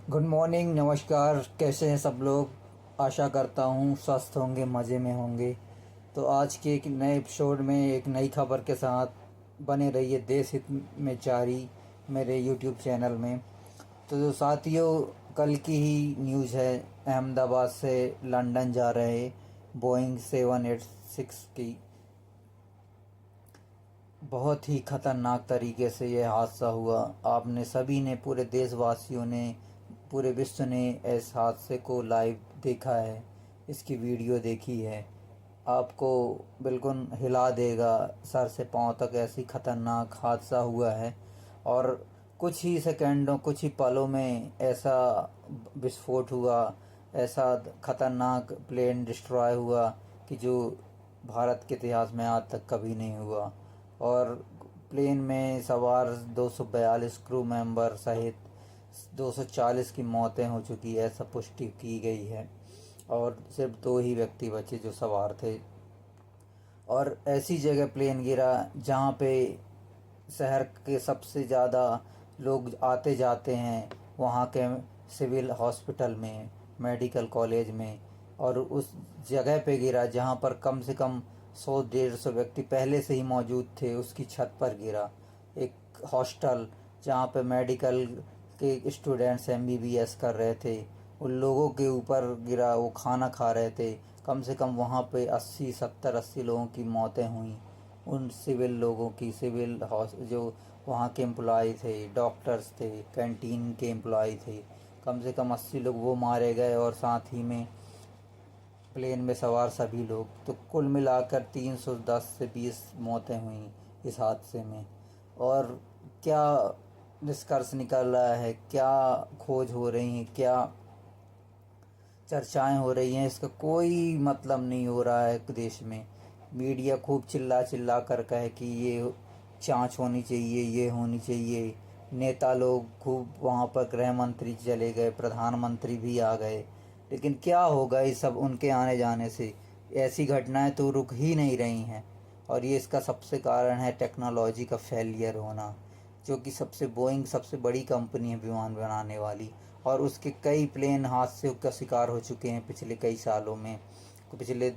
Good morning, नमस्कार। कैसे हैं सब लोग? आशा करता हूँ स्वस्थ होंगे, मज़े में होंगे। तो आज के एक नए एपिसोड में एक नई खबर के साथ बने रहिए देश हित में जारी मेरे यूट्यूब चैनल में। तो जो साथियों, कल की ही न्यूज़ है। अहमदाबाद से लंदन जा रहे बोइंग 786 की बहुत ही ख़तरनाक तरीके से यह हादसा हुआ। आपने सभी ने, पूरे देशवासियों ने, पूरे विश्व ने इस हादसे को लाइव देखा है, इसकी वीडियो देखी है। आपको बिल्कुल हिला देगा सर से पांव तक, ऐसी ख़तरनाक हादसा हुआ है। और कुछ ही सेकंडों, कुछ ही पलों में ऐसा विस्फोट हुआ, ऐसा ख़तरनाक प्लेन डिस्ट्रॉय हुआ कि जो भारत के इतिहास में आज तक कभी नहीं हुआ। और प्लेन में सवार 242 क्रू मेंबर सहित 240 की मौतें हो चुकी है, ऐसा पुष्टि की गई है। और सिर्फ 2 ही व्यक्ति बचे जो सवार थे। और ऐसी जगह प्लेन गिरा जहाँ पे शहर के सबसे ज़्यादा लोग आते जाते हैं, वहाँ के सिविल हॉस्पिटल में, मेडिकल कॉलेज में। और उस जगह पे गिरा जहाँ पर कम से कम 100-150 व्यक्ति पहले से ही मौजूद थे, उसकी छत पर गिरा। एक हॉस्टल जहाँ पे मेडिकल के स्टूडेंट्स एमबीबीएस कर रहे थे, उन लोगों के ऊपर गिरा। वो खाना खा रहे थे। कम से कम वहाँ पे 80-70-80 लोगों की मौतें हुई। उन सिविल लोगों की, जो वहाँ के एम्प्लॉय थे, डॉक्टर्स थे, कैंटीन के एम्प्लॉय थे, कम से कम 80 लोग वो मारे गए। और साथ ही में प्लेन में सवार सभी लोग, तो कुल मिलाकर 310 से 20 मौतें हुई इस हादसे में। और क्या निष्कर्ष निकल रहा है, क्या खोज हो रही है, क्या चर्चाएं हो रही हैं, इसका कोई मतलब नहीं हो रहा है देश में। मीडिया खूब चिल्ला चिल्ला कर कहे कि ये जांच होनी चाहिए, ये होनी चाहिए। नेता लोग खूब, वहाँ पर गृह मंत्री चले गए, प्रधानमंत्री भी आ गए। लेकिन क्या होगा इस सब उनके आने जाने से? ऐसी घटनाएं तो रुक ही नहीं रही हैं। और ये इसका सबसे कारण है टेक्नोलॉजी का फेलियर होना, जो कि बोइंग सबसे बड़ी कंपनी है विमान बनाने वाली। और उसके कई प्लेन हादसे का शिकार हो चुके हैं पिछले कई सालों में। पिछले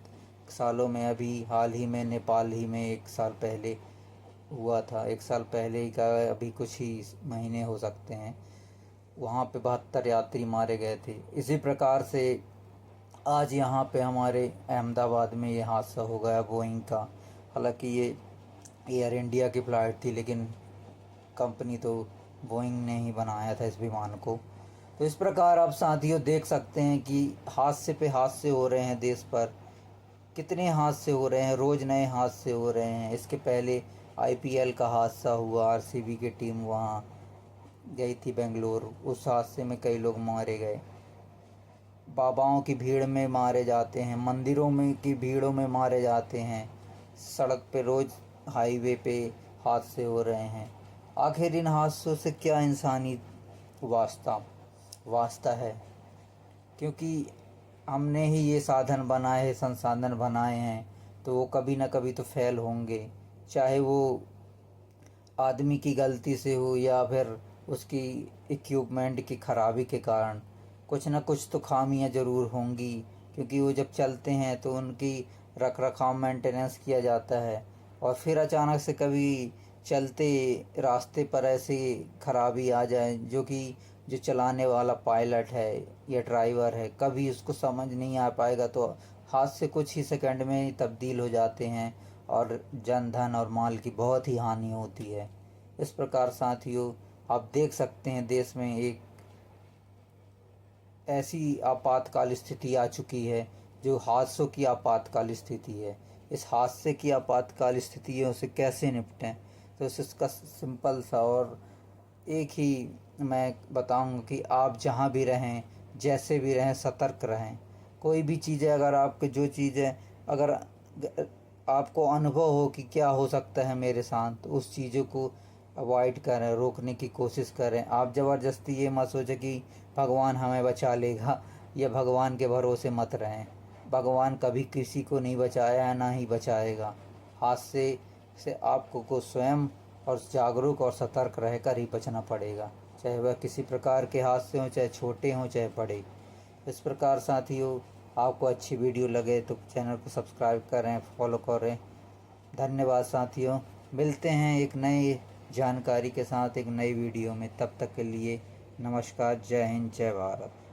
सालों में अभी हाल ही में नेपाल ही में 1 साल पहले हुआ था, 1 साल पहले ही का, अभी कुछ ही महीने हो सकते हैं, वहाँ पे 72 यात्री मारे गए थे। इसी प्रकार से आज यहाँ पे हमारे अहमदाबाद में ये हादसा हो गया बोइंग का। हालांकि ये एयर इंडिया की फ़्लाइट थी, लेकिन कंपनी तो बोइंग ने ही बनाया था इस विमान को। तो इस प्रकार आप साथियों देख सकते हैं कि हादसे पे हादसे हो रहे हैं देश पर। कितने हादसे हो रहे हैं, रोज़ नए हादसे हो रहे हैं। इसके पहले आईपीएल का हादसा हुआ, आरसीबी की टीम वहाँ गई थी बेंगलोर, उस हादसे में कई लोग मारे गए। बाबाओं की भीड़ में मारे जाते हैं, मंदिरों में की भीड़ों में मारे जाते हैं। सड़क पे रोज़, हाईवे पे हादसे हो रहे हैं। आखिर इन हादसों से क्या इंसानी वास्ता वास्ता है? क्योंकि हमने ही ये साधन बनाए हैं, संसाधन बनाए हैं, तो वो कभी ना कभी तो फेल होंगे। चाहे वो आदमी की गलती से हो या फिर उसकी इक्विपमेंट की खराबी के कारण, कुछ ना कुछ तो खामियां ज़रूर होंगी। क्योंकि वो जब चलते हैं तो उनकी रख रखाव, मेंटेनेंस किया जाता है। और फिर अचानक से कभी चलते रास्ते पर ऐसी खराबी आ जाए, जो कि जो चलाने वाला पायलट है या ड्राइवर है, कभी उसको समझ नहीं आ पाएगा, तो हाथ से कुछ ही सेकंड में ही तब्दील हो जाते हैं। और जन धन और माल की बहुत ही हानि होती है। इस प्रकार साथियों, आप देख सकते हैं देश में एक ऐसी आपातकाल स्थिति आ चुकी है, जो हादसों की आपातकाल स्थिति है। इस हादसे की आपातकाल स्थितियों से कैसे निपटें? तो इसका सिंपल सा और एक ही मैं बताऊंगा कि आप जहाँ भी रहें, जैसे भी रहें, सतर्क रहें। कोई भी चीज़ें, अगर आपके जो चीज़ें, अगर आपको अनुभव हो कि क्या हो सकता है मेरे साथ, तो उस चीज़ों को अवॉइड करें, रोकने की कोशिश करें। आप ज़बरदस्ती ये मत सोचें कि भगवान हमें बचा लेगा, या भगवान के भरोसे मत रहें। भगवान कभी किसी को नहीं बचाया है, ना ही बचाएगा। हादसे से आपको को स्वयं और जागरूक और सतर्क रहकर ही बचना पड़ेगा। चाहे वह किसी प्रकार के हादसे हों, चाहे छोटे हों चाहे बड़े। इस प्रकार साथियों, आपको अच्छी वीडियो लगे तो चैनल को सब्सक्राइब करें, फॉलो करें। धन्यवाद साथियों, मिलते हैं एक नई जानकारी के साथ एक नई वीडियो में। तब तक के लिए नमस्कार, जय हिंद, जय भारत।